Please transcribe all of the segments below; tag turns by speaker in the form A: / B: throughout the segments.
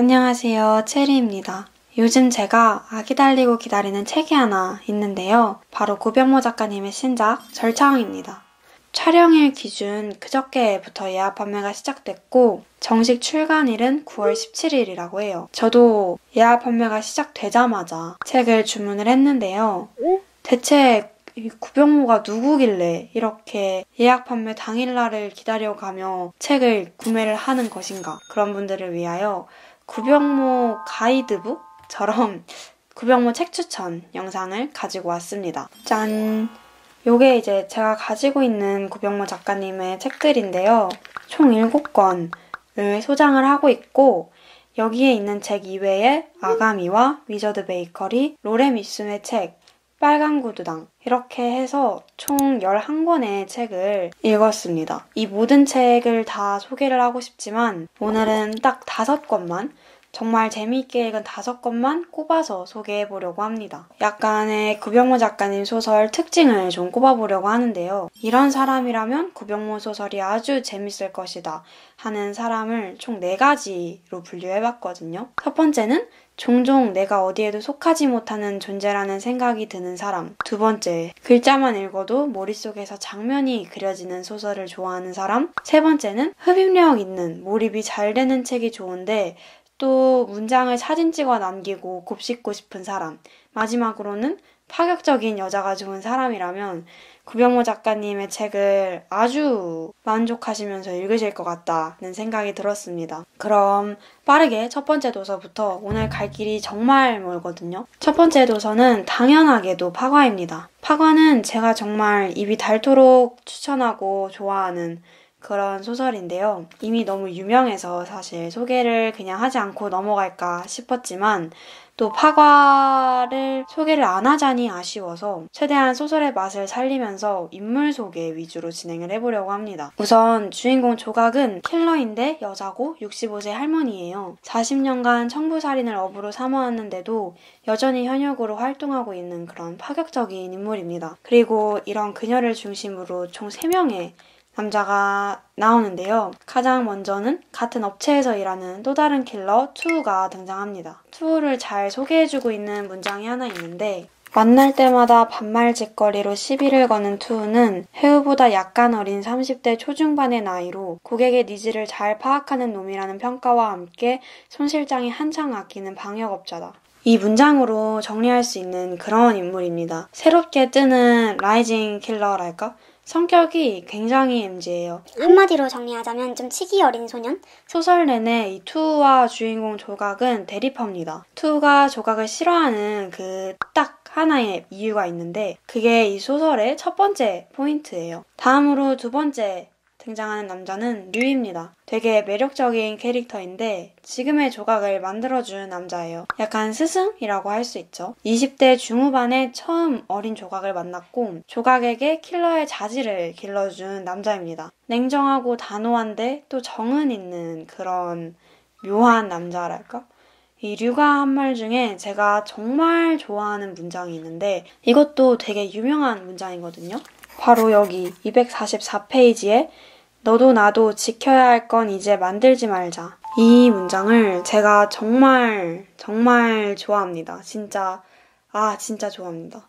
A: 안녕하세요, 체리입니다. 요즘 제가 아기 달리고 기다리는 책이 하나 있는데요. 바로 구병모 작가님의 신작 절창입니다. 촬영일 기준 그저께부터 예약 판매가 시작됐고 정식 출간일은 9월 17일이라고 해요. 저도 예약 판매가 시작되자마자 책을 주문을 했는데요. 대체 이 구병모가 누구길래 이렇게 예약 판매 당일날을 기다려가며 책을 구매를 하는 것인가? 그런 분들을 위하여 구병모 가이드북처럼 구병모 책 추천 영상을 가지고 왔습니다. 짠! 요게 이제 제가 가지고 있는 구병모 작가님의 책들인데요. 총 7권을 소장을 하고 있고 여기에 있는 책 이외에 아가미와 위저드 베이커리, 로렘 윗숨의 책, 빨간 구두당 이렇게 해서 총 11권의 책을 읽었습니다. 이 모든 책을 다 소개를 하고 싶지만 오늘은 딱 5권만 정말 재미있게 읽은 5권만 꼽아서 소개해보려고 합니다. 약간의 구병모 작가님 소설 특징을 좀 꼽아보려고 하는데요. 이런 사람이라면 구병모 소설이 아주 재밌을 것이다 하는 사람을 총 4가지로 분류해봤거든요. 첫 번째는 종종 내가 어디에도 속하지 못하는 존재라는 생각이 드는 사람. 두 번째, 글자만 읽어도 머릿속에서 장면이 그려지는 소설을 좋아하는 사람. 세 번째는 흡입력 있는, 몰입이 잘 되는 책이 좋은데 또 문장을 사진 찍어 남기고 곱씹고 싶은 사람. 마지막으로는 파격적인 여자가 좋은 사람이라면 구병모 작가님의 책을 아주 만족하시면서 읽으실 것 같다는 생각이 들었습니다. 그럼 빠르게 첫 번째 도서부터 오늘 갈 길이 정말 멀거든요. 첫 번째 도서는 당연하게도 파과입니다. 파과는 제가 정말 입이 닳도록 추천하고 좋아하는 그런 소설인데요. 이미 너무 유명해서 사실 소개를 그냥 하지 않고 넘어갈까 싶었지만 또 파과를 소개를 안 하자니 아쉬워서 최대한 소설의 맛을 살리면서 인물 소개 위주로 진행을 해보려고 합니다. 우선 주인공 조각은 킬러인데 여자고 65세 할머니예요. 40년간 청부살인을 업으로 삼아왔는데도 여전히 현역으로 활동하고 있는 그런 파격적인 인물입니다. 그리고 이런 그녀를 중심으로 총 3명의 남자가 나오는데요. 가장 먼저는 같은 업체에서 일하는 또 다른 킬러 투우가 등장합니다. 투우를 잘 소개해주고 있는 문장이 하나 있는데 만날 때마다 반말짓거리로 시비를 거는 투우는 해우보다 약간 어린 30대 초중반의 나이로 고객의 니즈를 잘 파악하는 놈이라는 평가와 함께 손 실장이 한창 아끼는 방역업자다. 이 문장으로 정리할 수 있는 그런 인물입니다. 새롭게 뜨는 라이징 킬러랄까? 성격이 굉장히 MZ예요.
B: 한마디로 정리하자면 좀 치기 어린 소년?
A: 소설 내내 이 투우와 주인공 조각은 대립합니다. 투우가 조각을 싫어하는 그 딱 하나의 이유가 있는데 그게 이 소설의 첫 번째 포인트예요. 다음으로 두 번째 등장하는 남자는 류입니다. 되게 매력적인 캐릭터인데 지금의 조각을 만들어준 남자예요. 약간 스승이라고 할 수 있죠. 20대 중후반에 처음 어린 조각을 만났고 조각에게 킬러의 자질을 길러준 남자입니다. 냉정하고 단호한데 또 정은 있는 그런 묘한 남자랄까? 이 류가 한 말 중에 제가 정말 좋아하는 문장이 있는데 이것도 되게 유명한 문장이거든요. 바로 여기 244페이지에 너도 나도 지켜야 할 건 이제 만들지 말자. 이 문장을 제가 정말 좋아합니다. 진짜 좋아합니다.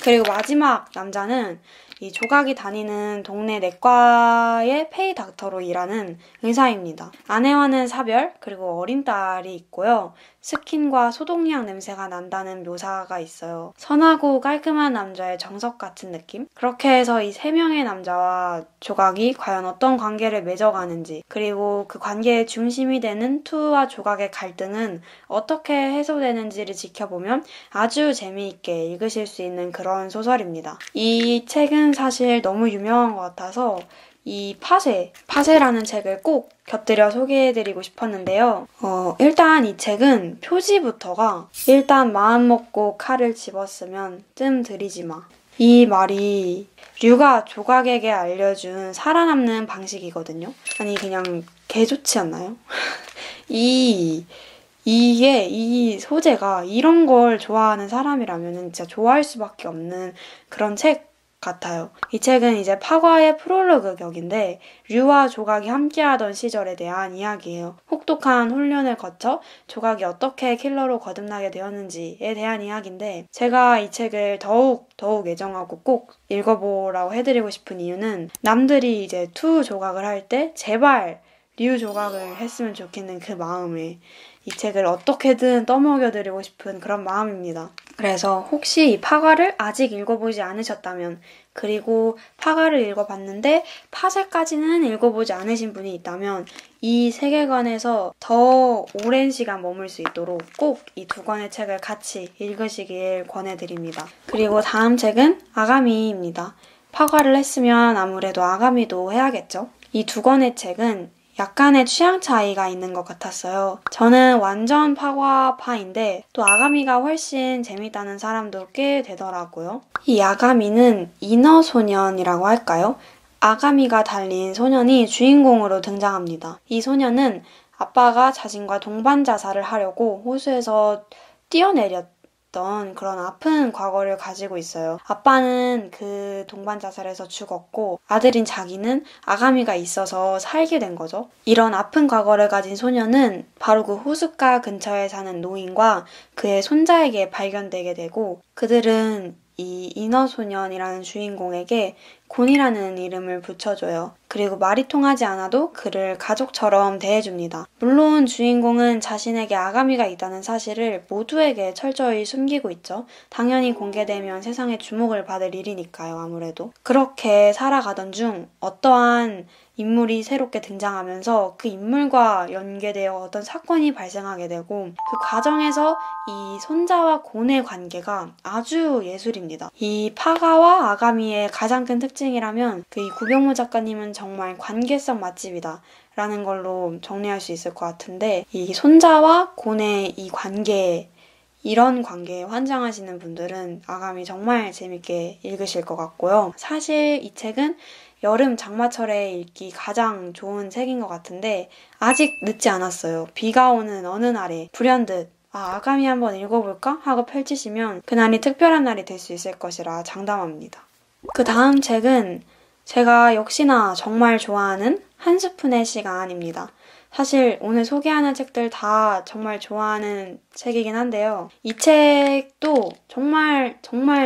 A: 그리고 마지막 남자는 이 조각이 다니는 동네 내과의 페이 닥터로 일하는 의사입니다. 아내와는 사별, 그리고 어린 딸이 있고요. 스킨과 소독약 냄새가 난다는 묘사가 있어요. 선하고 깔끔한 남자의 정석 같은 느낌? 그렇게 해서 이 3명의 남자와 조각이 과연 어떤 관계를 맺어가는지, 그리고 그 관계의 중심이 되는 투와 조각의 갈등은 어떻게 해소되는지를 지켜보면 아주 재미있게 읽으실 수 있는 그런 소설입니다. 이 책은 사실 너무 유명한 것 같아서 이 파쇄라는 책을 꼭 곁들여 소개해드리고 싶었는데요. 일단 이 책은 표지부터가 일단 마음먹고 칼을 집었으면 뜸 들이지 마. 이 말이 류가 조각에게 알려준 살아남는 방식이거든요. 아니 그냥 개 좋지 않나요? 이 소재가 이런 걸 좋아하는 사람이라면 진짜 좋아할 수밖에 없는 그런 책 같아요. 이 책은 이제 파과의 프롤로그 격인데 류와 조각이 함께하던 시절에 대한 이야기예요. 혹독한 훈련을 거쳐 조각이 어떻게 킬러로 거듭나게 되었는지에 대한 이야기인데 제가 이 책을 더욱 애정하고 꼭 읽어보라고 해드리고 싶은 이유는 남들이 이제 투 조각을 할 때 제발 류 조각을 했으면 좋겠는 그 마음에 이 책을 어떻게든 떠먹여드리고 싶은 그런 마음입니다. 그래서 혹시 이 파과를 아직 읽어보지 않으셨다면 그리고 파과를 읽어봤는데 파제까지는 읽어보지 않으신 분이 있다면 이 세계관에서 더 오랜 시간 머물 수 있도록 꼭 이 두 권의 책을 같이 읽으시길 권해드립니다. 그리고 다음 책은 아가미입니다. 파과를 했으면 아무래도 아가미도 해야겠죠. 이 두 권의 책은 약간의 취향 차이가 있는 것 같았어요. 저는 완전 파과파인데 또 아가미가 훨씬 재밌다는 사람도 꽤 되더라고요. 이 아가미는 인어소년이라고 할까요? 아가미가 달린 소년이 주인공으로 등장합니다. 이 소년은 아빠가 자신과 동반 자살을 하려고 호수에서 뛰어내렸던 그런 아픈 과거를 가지고 있어요. 아빠는 그 동반 자살에서 죽었고 아들인 자기는 아가미가 있어서 살게 된 거죠. 이런 아픈 과거를 가진 소년은 바로 그 호숫가 근처에 사는 노인과 그의 손자에게 발견되게 되고 그들은 이 인어소년이라는 주인공에게 곤이라는 이름을 붙여줘요. 그리고 말이 통하지 않아도 그를 가족처럼 대해줍니다. 물론 주인공은 자신에게 아가미가 있다는 사실을 모두에게 철저히 숨기고 있죠. 당연히 공개되면 세상에 주목을 받을 일이니까요, 아무래도. 그렇게 살아가던 중 어떠한 인물이 새롭게 등장하면서 그 인물과 연계되어 어떤 사건이 발생하게 되고 그 과정에서 이 손자와 곤의 관계가 아주 예술입니다. 이 파가와 아가미의 가장 큰 특징이라면 그 이 구병모 작가님은 정말 관계성 맛집이다 라는 걸로 정리할 수 있을 것 같은데 이 손자와 곤의 이 관계 이런 관계에 환장하시는 분들은 아가미 정말 재밌게 읽으실 것 같고요. 사실 이 책은 여름 장마철에 읽기 가장 좋은 책인 것 같은데 아직 늦지 않았어요. 비가 오는 어느 날에 불현듯 아가미 한번 읽어볼까? 하고 펼치시면 그날이 특별한 날이 될 수 있을 것이라 장담합니다. 그 다음 책은 제가 역시나 정말 좋아하는 한 스푼의 시간입니다. 사실 오늘 소개하는 책들 다 정말 좋아하는 책이긴 한데요. 이 책도 정말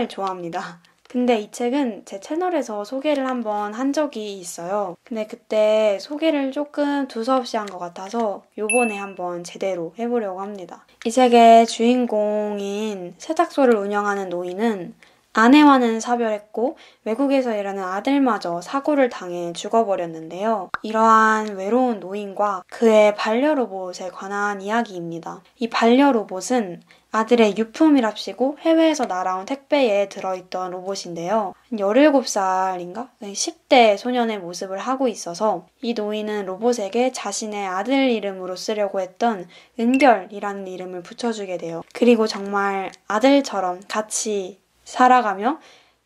A: 좋아합니다. 근데 이 책은 제 채널에서 소개를 한번 한 적이 있어요. 근데 그때 소개를 조금 두서없이 한 것 같아서 요번에 한번 제대로 해보려고 합니다. 이 책의 주인공인 세탁소를 운영하는 노인은 아내와는 사별했고 외국에서 일하는 아들마저 사고를 당해 죽어버렸는데요. 이러한 외로운 노인과 그의 반려로봇에 관한 이야기입니다. 이 반려로봇은 아들의 유품이랍시고 해외에서 날아온 택배에 들어있던 로봇인데요. 17살인가? 10대 소년의 모습을 하고 있어서 이 노인은 로봇에게 자신의 아들 이름으로 쓰려고 했던 은결이라는 이름을 붙여주게 돼요. 그리고 정말 아들처럼 같이 살아가며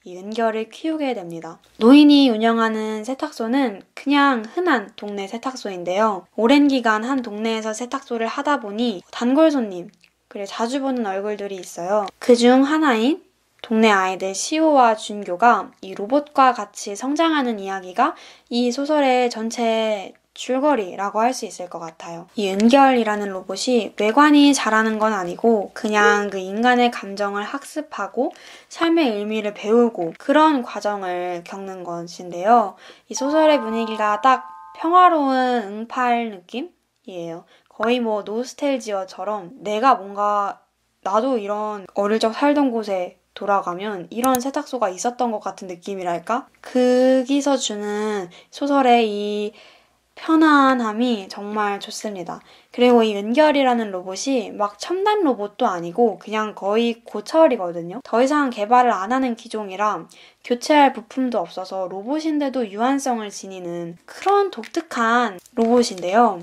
A: 이 은결을 키우게 됩니다. 노인이 운영하는 세탁소는 그냥 흔한 동네 세탁소인데요. 오랜 기간 한 동네에서 세탁소를 하다 보니 단골 손님, 그리고 자주 보는 얼굴들이 있어요. 그중 하나인 동네 아이들 시오와 준교가 이 로봇과 같이 성장하는 이야기가 이 소설의 전체 줄거리라고 할 수 있을 것 같아요. 이 은결이라는 로봇이 외관이 잘하는 건 아니고 그냥 그 인간의 감정을 학습하고 삶의 의미를 배우고 그런 과정을 겪는 것인데요. 이 소설의 분위기가 딱 평화로운 응팔 느낌이에요. 거의 뭐 노스텔지어처럼 내가 뭔가 나도 이런 어릴 적 살던 곳에 돌아가면 이런 세탁소가 있었던 것 같은 느낌이랄까? 거기서 주는 소설의 이 편안함이 정말 좋습니다. 그리고 이 은결이라는 로봇이 막 첨단 로봇도 아니고 그냥 거의 고철이거든요. 더 이상 개발을 안 하는 기종이라 교체할 부품도 없어서 로봇인데도 유한성을 지니는 그런 독특한 로봇인데요.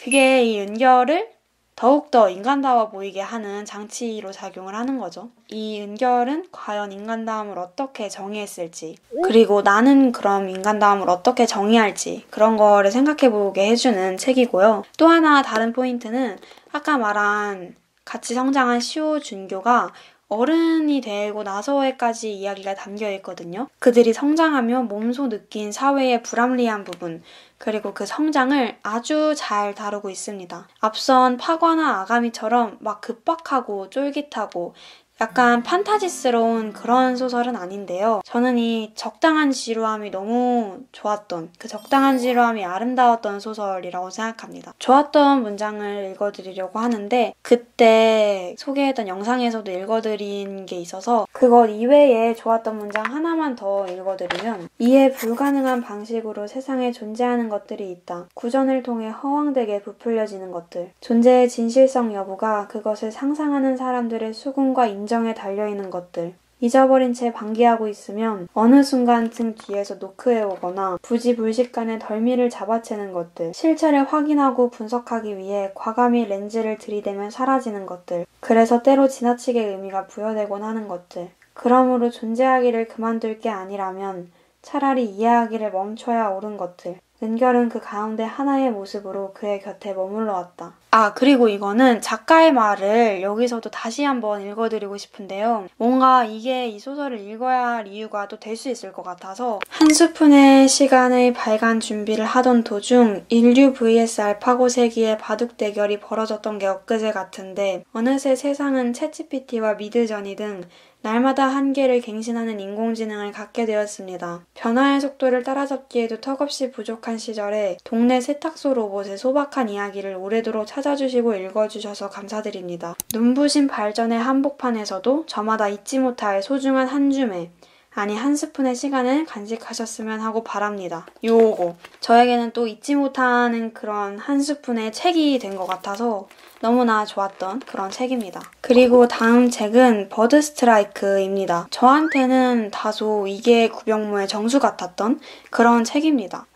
A: 그게 이 은결을 더욱더 인간다워 보이게 하는 장치로 작용을 하는 거죠. 이 은결은 과연 인간다움을 어떻게 정의했을지, 그리고 나는 그럼 인간다움을 어떻게 정의할지 그런 거를 생각해보게 해주는 책이고요. 또 하나 다른 포인트는 아까 말한 같이 성장한 시오 준교가 어른이 되고 나서에까지 이야기가 담겨 있거든요. 그들이 성장하며 몸소 느낀 사회의 불합리한 부분, 그리고 그 성장을 아주 잘 다루고 있습니다. 앞선 파과나 아가미처럼 막 급박하고 쫄깃하고 약간 판타지스러운 그런 소설은 아닌데요. 저는 이 적당한 지루함이 너무 좋았던, 그 적당한 지루함이 아름다웠던 소설이라고 생각합니다. 좋았던 문장을 읽어드리려고 하는데 그때 소개했던 영상에서도 읽어드린 게 있어서 그것 이외에 좋았던 문장 하나만 더 읽어드리면, 이해 불가능한 방식으로 세상에 존재하는 것들이 있다. 구전을 통해 허황되게 부풀려지는 것들. 존재의 진실성 여부가 그것을 상상하는 사람들의 수긍과 인정에 달려있는 것들. 잊어버린 채 방기하고 있으면 어느 순간 등 뒤에서 노크해오거나 부지불식간에 덜미를 잡아채는 것들. 실체를 확인하고 분석하기 위해 과감히 렌즈를 들이대면 사라지는 것들. 그래서 때로 지나치게 의미가 부여되곤 하는 것들. 그러므로 존재하기를 그만둘 게 아니라면 차라리 이해하기를 멈춰야 옳은 것들. 은결은 그 가운데 하나의 모습으로 그의 곁에 머물러 왔다. 그리고 이거는 작가의 말을 여기서도 다시 한번 읽어드리고 싶은데요. 뭔가 이게 이 소설을 읽어야 할 이유가 또 될 수 있을 것 같아서, 한 스푼의 시간의 발간 준비를 하던 도중 인류 vs 알파고 세기의 바둑 대결이 벌어졌던 게 엊그제 같은데 어느새 세상은 챗GPT와 미드저니 등 날마다 한계를 갱신하는 인공지능을 갖게 되었습니다. 변화의 속도를 따라잡기에도 턱없이 부족한 시절에 동네 세탁소 로봇의 소박한 이야기를 오래도록 찾아주시고 읽어주셔서 감사드립니다. 눈부신 발전의 한복판에서도 저마다 잊지 못할 소중한 한 줌의, 아니 한 스푼의 시간을 간직하셨으면 하고 바랍니다. 요거 저에게는 또 잊지 못하는 그런 한 스푼의 책이 된 것 같아서 너무나 좋았던 그런 책입니다. 그리고 다음 책은 버드 스트라이크입니다. 저한테는 다소 이계 구병모의 정수 같았던 그런 책입니다.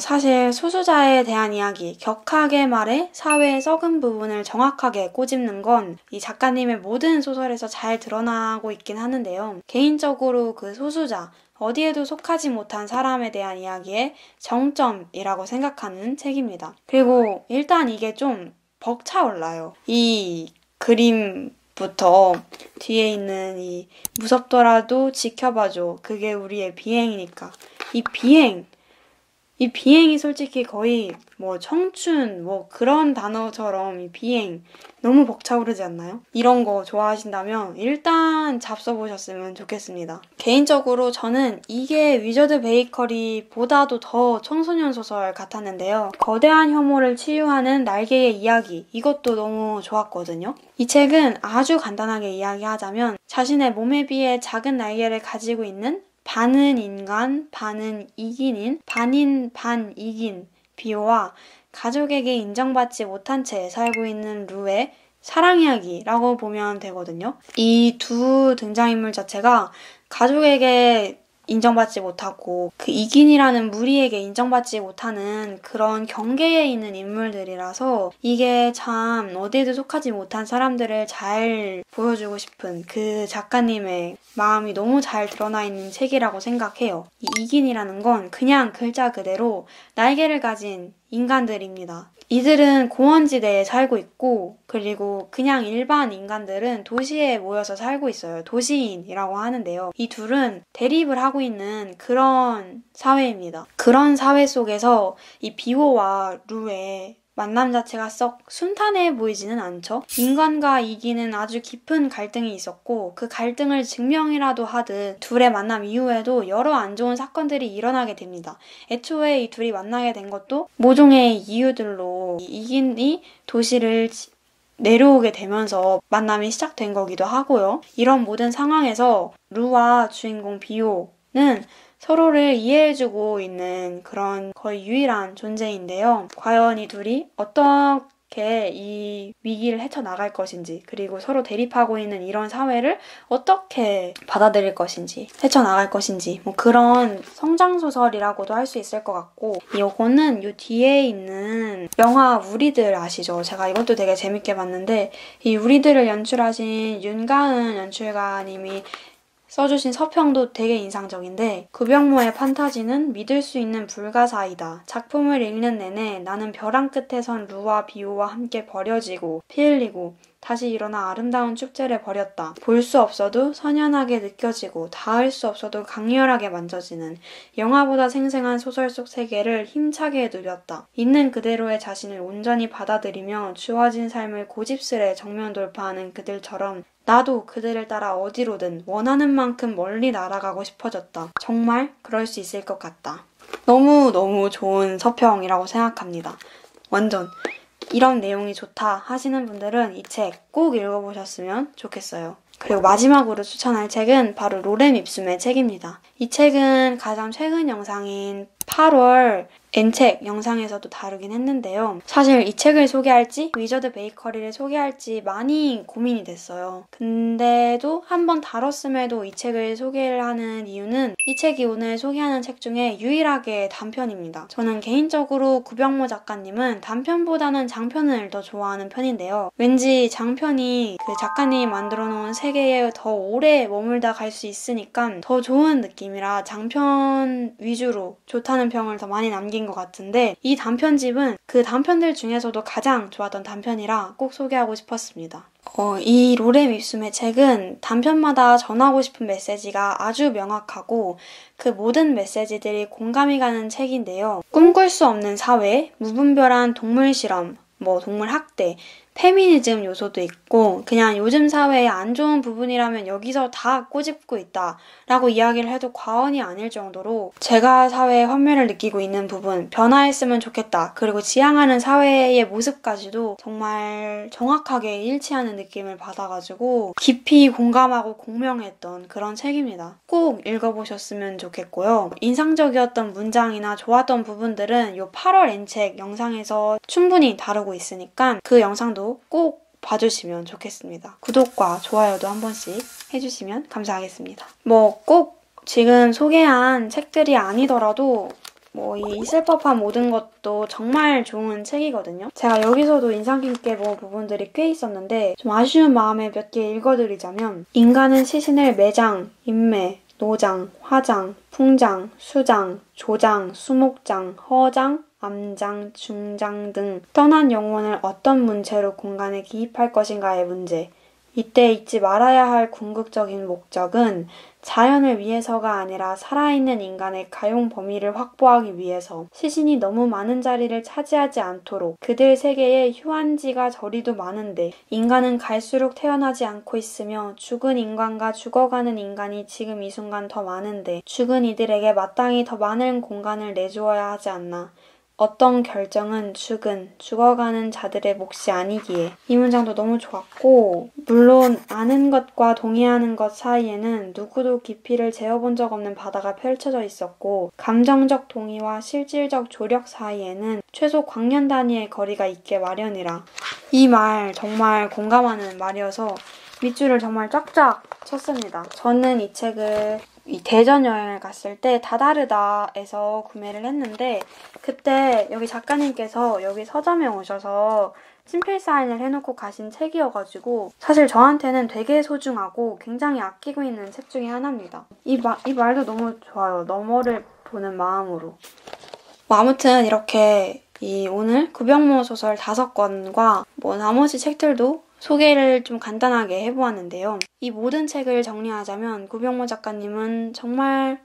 A: 사실 수수자에 대한 이야기, 격하게 말해 사회의 썩은 부분을 정확하게 꼬집는 건 이 작가님의 모든 소설에서 잘 드러나고 있긴 하는데요. 개인적으로 그 소수자, 어디에도 속하지 못한 사람에 대한 이야기의 정점이라고 생각하는 책입니다. 그리고 일단 이게 좀 벅차올라요. 이 그림부터 뒤에 있는 이 무섭더라도 지켜봐줘. 그게 우리의 비행이니까. 이 비행이 솔직히 거의 뭐 청춘 뭐 그런 단어처럼 이 비행 너무 벅차오르지 않나요? 이런 거 좋아하신다면 일단 잡숴보셨으면 좋겠습니다. 개인적으로 저는 이게 위저드 베이커리보다도 더 청소년 소설 같았는데요. 거대한 혐오를 치유하는 날개의 이야기, 이것도 너무 좋았거든요. 이 책은 아주 간단하게 이야기하자면 자신의 몸에 비해 작은 날개를 가지고 있는 반은 인간, 반은 이긴인, 반인, 반 이긴 비오와 가족에게 인정받지 못한 채 살고 있는 루의 사랑 이야기라고 보면 되거든요. 이 두 등장인물 자체가 가족에게 인정받지 못하고 그 이긴이라는 무리에게 인정받지 못하는 그런 경계에 있는 인물들이라서 이게 참 어디에도 속하지 못한 사람들을 잘 보여주고 싶은 그 작가님의 마음이 너무 잘 드러나 있는 책이라고 생각해요. 이 이긴이라는 건 그냥 글자 그대로 날개를 가진 인간들입니다. 이들은 공원지대에 살고 있고 그리고 그냥 일반 인간들은 도시에 모여서 살고 있어요. 도시인이라고 하는데요. 이 둘은 대립을 하고 있는 그런 사회입니다. 그런 사회 속에서 이 비오와 루의 만남 자체가 썩 순탄해 보이지는 않죠. 인간과 이기는 아주 깊은 갈등이 있었고 그 갈등을 증명이라도 하듯 둘의 만남 이후에도 여러 안 좋은 사건들이 일어나게 됩니다. 애초에 이 둘이 만나게 된 것도 모종의 이유들로 이긴이 도시를 내려오게 되면서 만남이 시작된 거기도 하고요. 이런 모든 상황에서 루와 주인공 비오는 서로를 이해해주고 있는 그런 거의 유일한 존재인데요. 과연 이 둘이 어떻게 이 위기를 헤쳐나갈 것인지, 그리고 서로 대립하고 있는 이런 사회를 어떻게 받아들일 것인지, 헤쳐나갈 것인지, 뭐 그런 성장소설이라고도 할 수 있을 것 같고, 이거는 요 뒤에 있는 영화 우리들 아시죠? 제가 이것도 되게 재밌게 봤는데 이 우리들을 연출하신 윤가은 연출가님이 써주신 서평도 되게 인상적인데 구병모의 판타지는 믿을 수 있는 불가사의다. 작품을 읽는 내내 나는 벼랑 끝에 선 루와 비오와 함께 버려지고 피 흘리고 다시 일어나 아름다운 축제를 벌였다. 볼 수 없어도 선연하게 느껴지고 닿을 수 없어도 강렬하게 만져지는 영화보다 생생한 소설 속 세계를 힘차게 누렸다. 있는 그대로의 자신을 온전히 받아들이며 주어진 삶을 고집스레 정면 돌파하는 그들처럼 나도 그들을 따라 어디로든 원하는 만큼 멀리 날아가고 싶어졌다. 정말 그럴 수 있을 것 같다. 너무너무 좋은 서평이라고 생각합니다. 완전 이런 내용이 좋다 하시는 분들은 이 책 꼭 읽어보셨으면 좋겠어요. 그리고 마지막으로 추천할 책은 바로 로렘 윕숨의 책입니다. 이 책은 가장 최근 영상인 8월 N책 영상에서도 다루긴 했는데요. 사실 이 책을 소개할지 위저드 베이커리를 소개할지 많이 고민이 됐어요. 근데도 한번 다뤘음에도 이 책을 소개를 하는 이유는 이 책이 오늘 소개하는 책 중에 유일하게 단편입니다. 저는 개인적으로 구병모 작가님은 단편보다는 장편을 더 좋아하는 편인데요. 왠지 장편이 그 작가님이 만들어 놓은 세계에 더 오래 머물다 갈 수 있으니까 더 좋은 느낌이라 장편 위주로 좋다는 평을 더 많이 남긴 것 같은데 이 단편집은 그 단편들 중에서도 가장 좋았던 단편이라 꼭 소개하고 싶었습니다. 이 로렘 윕숨의 책은 단편마다 전하고 싶은 메시지가 아주 명확하고 그 모든 메시지들이 공감이 가는 책인데요. 꿈꿀 수 없는 사회, 무분별한 동물 실험, 동물 학대, 페미니즘 요소도 있고 그냥 요즘 사회의 안 좋은 부분이라면 여기서 다 꼬집고 있다 라고 이야기를 해도 과언이 아닐 정도로 제가 사회의 환멸을 느끼고 있는 부분, 변화했으면 좋겠다. 그리고 지향하는 사회의 모습까지도 정말 정확하게 일치하는 느낌을 받아가지고 깊이 공감하고 공명했던 그런 책입니다. 꼭 읽어보셨으면 좋겠고요. 인상적이었던 문장이나 좋았던 부분들은 이 8월 N책 영상에서 충분히 다루고 있으니까 그 영상도 꼭 봐주시면 좋겠습니다. 구독과 좋아요도 한 번씩 해주시면 감사하겠습니다. 꼭 지금 소개한 책들이 아니더라도 이 있을 법한 모든 것도 정말 좋은 책이거든요. 제가 여기서도 인상 깊게 본 부분들이 꽤 있었는데 좀 아쉬운 마음에 몇 개 읽어드리자면 인간은 시신을 매장, 인매, 노장, 화장, 풍장, 수장, 조장, 수목장, 허장, 암장, 중장 등 떠난 영혼을 어떤 문체로 공간에 기입할 것인가의 문제. 이때 잊지 말아야 할 궁극적인 목적은 자연을 위해서가 아니라 살아있는 인간의 가용 범위를 확보하기 위해서 시신이 너무 많은 자리를 차지하지 않도록 그들 세계에 휴한지가 저리도 많은데 인간은 갈수록 태어나지 않고 있으며 죽은 인간과 죽어가는 인간이 지금 이 순간 더 많은데 죽은 이들에게 마땅히 더 많은 공간을 내주어야 하지 않나. 어떤 결정은 죽어가는 자들의 몫이 아니기에. 이 문장도 너무 좋았고 물론 아는 것과 동의하는 것 사이에는 누구도 깊이를 재어본 적 없는 바다가 펼쳐져 있었고 감정적 동의와 실질적 조력 사이에는 최소 광년 단위의 거리가 있게 마련이라. 이 말 정말 공감하는 말이어서 밑줄을 정말 쫙쫙 쳤습니다. 저는 이 책을 대전 여행을 갔을 때 다다르다에서 구매를 했는데 그때 여기 작가님께서 여기 서점에 오셔서 친필 사인을 해놓고 가신 책이어가지고 사실 저한테는 되게 소중하고 굉장히 아끼고 있는 책 중에 하나입니다. 이 말도 너무 좋아요. 너머를 보는 마음으로. 아무튼 이렇게 오늘 구병모 소설 5권과 나머지 책들도 소개를 좀 간단하게 해보았는데요. 이 모든 책을 정리하자면 구병모 작가님은 정말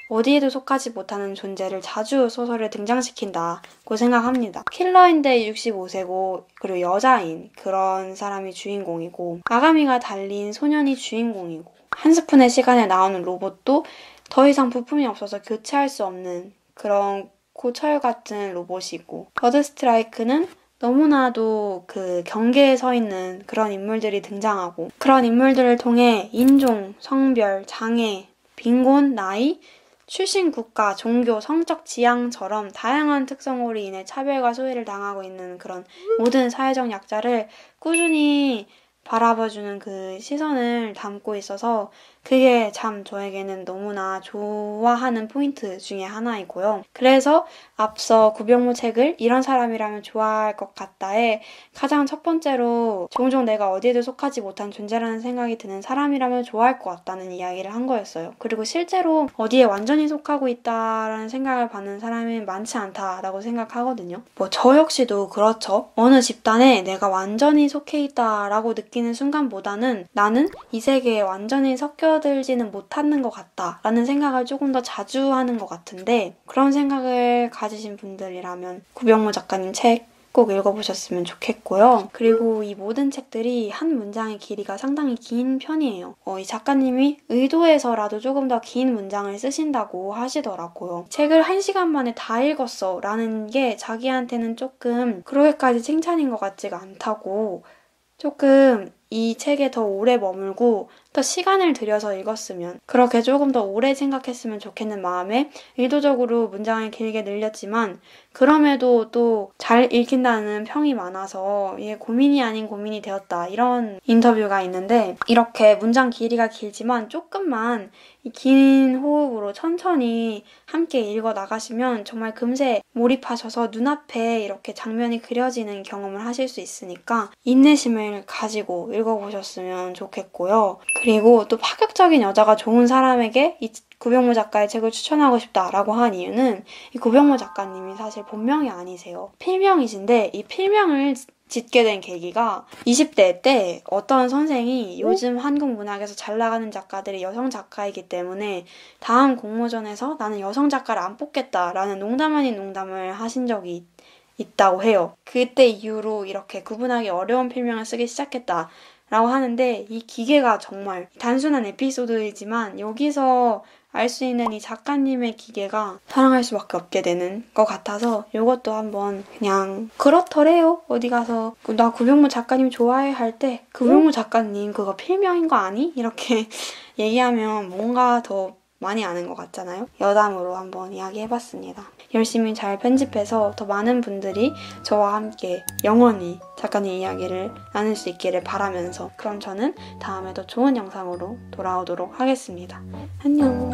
A: 어디에도 속하지 못하는 존재를 자주 소설에 등장시킨다고 생각합니다. 킬러인데 65세고 그리고 여자인 그런 사람이 주인공이고 아가미가 달린 소년이 주인공이고 한 스푼의 시간에 나오는 로봇도 더 이상 부품이 없어서 교체할 수 없는 그런 고철 같은 로봇이고 버드 스트라이크는 너무나도 그 경계에 서 있는 그런 인물들이 등장하고 그런 인물들을 통해 인종, 성별, 장애, 빈곤, 나이, 출신 국가, 종교, 성적 지향처럼 다양한 특성으로 인해 차별과 소외를 당하고 있는 그런 모든 사회적 약자를 꾸준히 바라봐주는 그 시선을 담고 있어서 그게 참 저에게는 너무나 좋아하는 포인트 중에 하나이고요. 그래서 앞서 구병모 책을 이런 사람이라면 좋아할 것 같다에 가장 첫 번째로 종종 내가 어디에도 속하지 못한 존재라는 생각이 드는 사람이라면 좋아할 것 같다는 이야기를 한 거였어요. 그리고 실제로 어디에 완전히 속하고 있다라는 생각을 받는 사람이 많지 않다라고 생각하거든요. 저 역시도 그렇죠. 어느 집단에 내가 완전히 속해 있다라고 느끼는 순간보다는 나는 이 세계에 완전히 섞여들지는 못하는 것 같다라는 생각을 조금 더 자주 하는 것 같은데, 그런 생각을 가지신 분들이라면 구병모 작가님 책 꼭 읽어보셨으면 좋겠고요. 그리고 이 모든 책들이 한 문장의 길이가 상당히 긴 편이에요. 이 작가님이 의도해서라도 조금 더 긴 문장을 쓰신다고 하시더라고요. 책을 1시간 만에 다 읽었어 라는 게 자기한테는 조금 그렇게까지 칭찬인 것 같지가 않다고, 조금 이 책에 더 오래 머물고 더 시간을 들여서 읽었으면, 그렇게 조금 더 오래 생각했으면 좋겠는 마음에 의도적으로 문장을 길게 늘렸지만, 그럼에도 또 잘 읽힌다는 평이 많아서 이게 고민이 아닌 고민이 되었다, 이런 인터뷰가 있는데, 이렇게 문장 길이가 길지만 조금만 이 긴 호흡으로 천천히 함께 읽어 나가시면 정말 금세 몰입하셔서 눈앞에 이렇게 장면이 그려지는 경험을 하실 수 있으니까 인내심을 가지고 읽어보셨으면 좋겠고요. 그리고 또 파격적인 여자가 좋은 사람에게 이 구병모 작가의 책을 추천하고 싶다라고 한 이유는, 이 구병모 작가님이 사실 본명이 아니세요. 필명이신데, 이 필명을 짓게 된 계기가 20대 때 어떤 선생이 요즘 한국 문학에서 잘 나가는 작가들이 여성 작가이기 때문에 다음 공모전에서 나는 여성 작가를 안 뽑겠다라는 농담 아닌 농담을 하신 적이 있다고 해요. 그때 이후로 이렇게 구분하기 어려운 필명을 쓰기 시작했다 라고 하는데, 이 기계가 정말 단순한 에피소드이지만 여기서 알 수 있는 이 작가님의 기계가 사랑할 수밖에 없게 되는 것 같아서, 이것도 한번 그냥 그렇더래요. 어디 가서 나 구병모 작가님 좋아해 할 때 구병모 작가님 그거 필명인 거 아니? 이렇게 얘기하면 뭔가 더 많이 아는 것 같잖아요. 여담으로 한번 이야기해봤습니다. 열심히 잘 편집해서 더 많은 분들이 저와 함께 영원히 작가님 이야기를 나눌 수 있기를 바라면서, 그럼 저는 다음에 더 좋은 영상으로 돌아오도록 하겠습니다. 안녕.